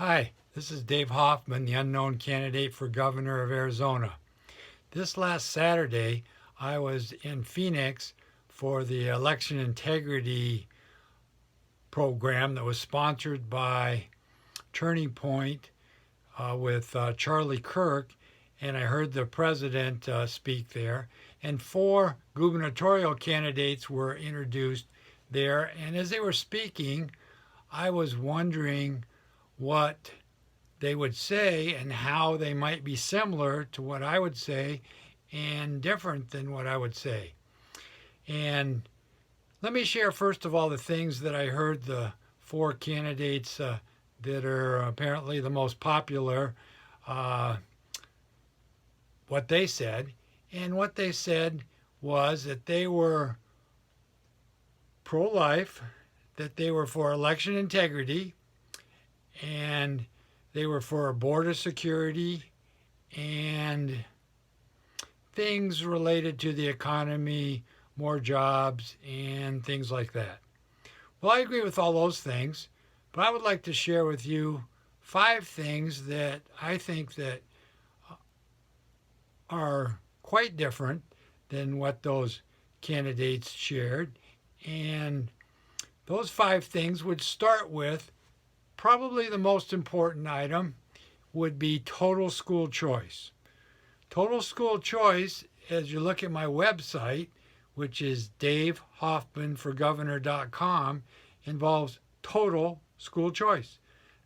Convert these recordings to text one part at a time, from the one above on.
Hi, this is Dave Hoffman, the unknown candidate for governor of Arizona. This last Saturday, I was in Phoenix for the election integrity program that was sponsored by Turning Point with Charlie Kirk, and I heard the president speak there. And four gubernatorial candidates were introduced there, and as they were speaking, I was wondering what they would say and how they might be similar to what I would say and different than what I would say. And let me share first of all the things that I heard the four candidates that are apparently the most popular, uh, what they said. And what they said was that they were pro life, that they were for election integrity, and they were for border security and things related to the economy, more jobs, and things like that. Well, I agree with all those things, but I would like to share with you five things that I think that are quite different than what those candidates shared. And those five things would start with probably the most important item would be total school choice. Total school choice, as you look at my website, which is davehoffmanforgovernor.com, involves total school choice.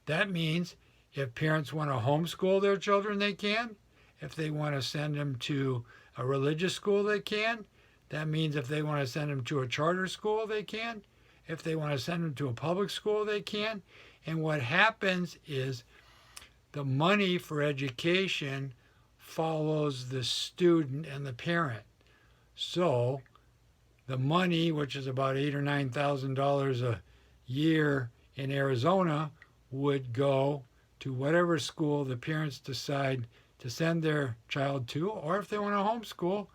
That means if parents want to homeschool their children, they can. If they want to send them to a religious school, they can. That means if they want to send them to a charter school, they can. If they want to send them to a public school, they can. And what happens is the money for education follows the student and the parent. So the money, which is about $8,000 or $9,000 a year in Arizona, would go to whatever school the parents decide to send their child to, or if they want to homeschool,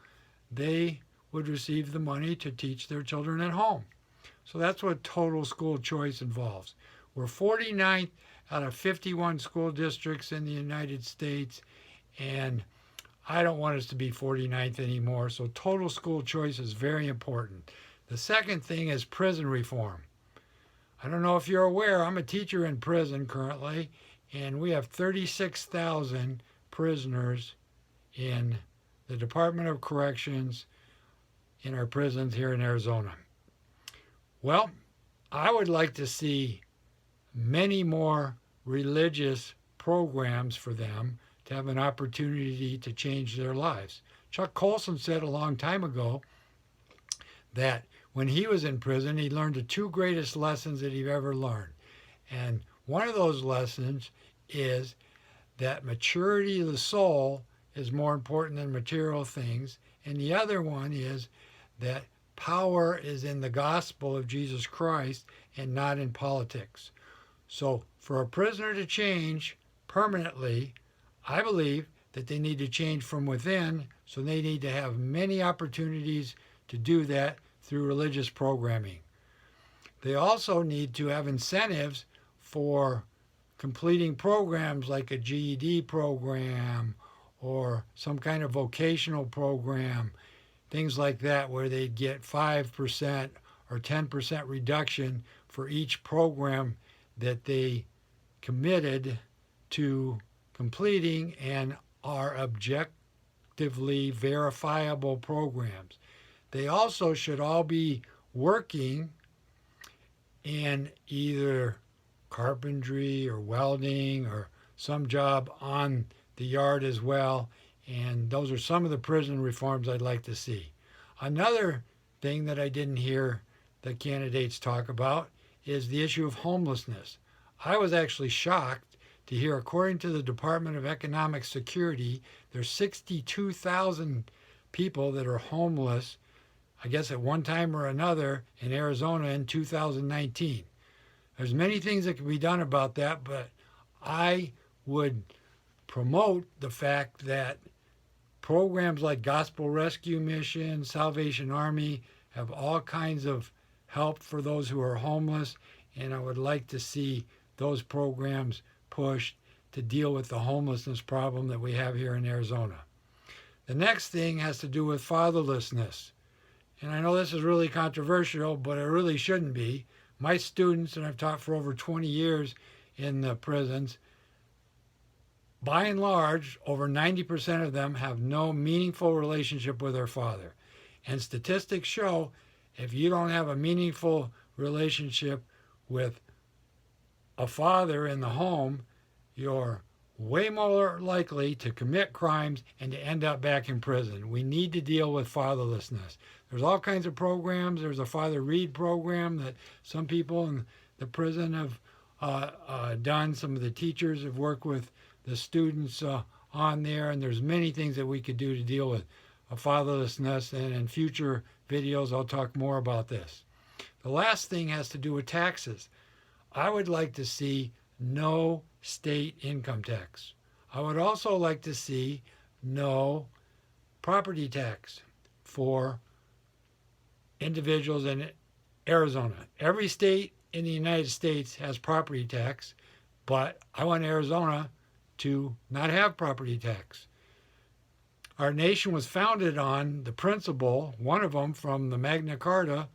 they would receive the money to teach their children at home. So that's what total school choice involves. We're 49th out of 51 school districts in the United States, and I don't want us to be 49th anymore, so total school choice is very important. The second thing is prison reform. I don't know if you're aware, I'm a teacher in prison currently, and we have 36,000 prisoners in the Department of Corrections in our prisons here in Arizona. Well, I would like to see many more religious programs for them to have an opportunity to change their lives. Chuck Colson said a long time ago that when he was in prison, he learned the two greatest lessons that he ever learned. And one of those lessons is that maturity of the soul is more important than material things. And the other one is that power is in the gospel of Jesus Christ and not in politics. So for a prisoner to change permanently, I believe that they need to change from within, so they need to have many opportunities to do that through religious programming. They also need to have incentives for completing programs like a GED program or some kind of vocational program, things like that, where they'd get 5% or 10% reduction for each program that they committed to completing and are objectively verifiable programs. They also should all be working in either carpentry or welding or some job on the yard as well. And those are some of the prison reforms I'd like to see. Another thing that I didn't hear the candidates talk about is the issue of homelessness. I was actually shocked to hear, according to the Department of Economic Security, there's 62,000 people that are homeless, I guess at one time or another, in Arizona in 2019. There's many things that can be done about that, but I would promote the fact that programs like Gospel Rescue Mission, Salvation Army have all kinds of help for those who are homeless, and I would like to see those programs pushed to deal with the homelessness problem that we have here in Arizona. The next thing has to do with fatherlessness. And I know this is really controversial, but it really shouldn't be. My students, and I've taught for over 20 years in the prisons, by and large, over 90% of them have no meaningful relationship with their father. And statistics show if you don't have a meaningful relationship with a father in the home, you're way more likely to commit crimes and to end up back in prison. We need to deal with fatherlessness. There's all kinds of programs. There's a Father Reed program that some people in the prison have done. Some of the teachers have worked with the students on there, and there's many things that we could do to deal with fatherlessness, and in future videos I'll talk more about this. The last thing has to do with taxes. I would like to see no state income tax. I would also like to see no property tax for individuals in Arizona. Every state in the United States has property tax, but I want Arizona to not have property tax. Our nation was founded on the principle, one of them from the Magna Carta,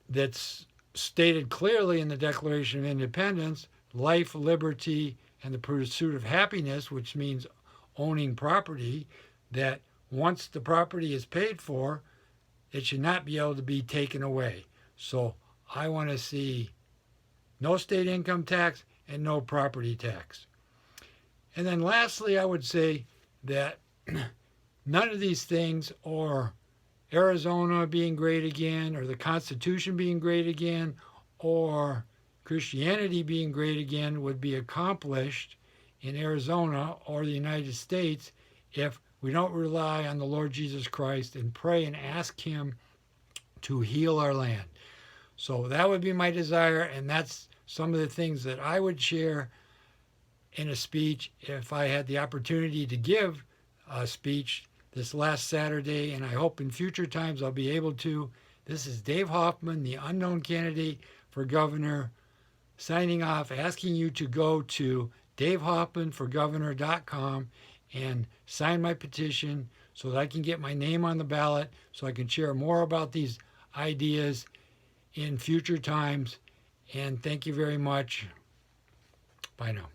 that's stated clearly in the Declaration of Independence: life, liberty, and the pursuit of happiness, which means owning property, that once the property is paid for, it should not be able to be taken away. So I want to see no state income tax and no property tax. And then lastly, I would say that none of these things, or Arizona being great again, or the Constitution being great again, or Christianity being great again, would be accomplished in Arizona or the United States if we don't rely on the Lord Jesus Christ and pray and ask Him to heal our land. So that would be my desire, and that's some of the things that I would share in a speech if I had the opportunity to give a speech this last Saturday, and I hope in future times I'll be able to. This is Dave Hoffman, the unknown candidate for governor, signing off, asking you to go to davehoffmanforgovernor.com and sign my petition so that I can get my name on the ballot, so I can share more about these ideas in future times. And thank you very much. Bye now.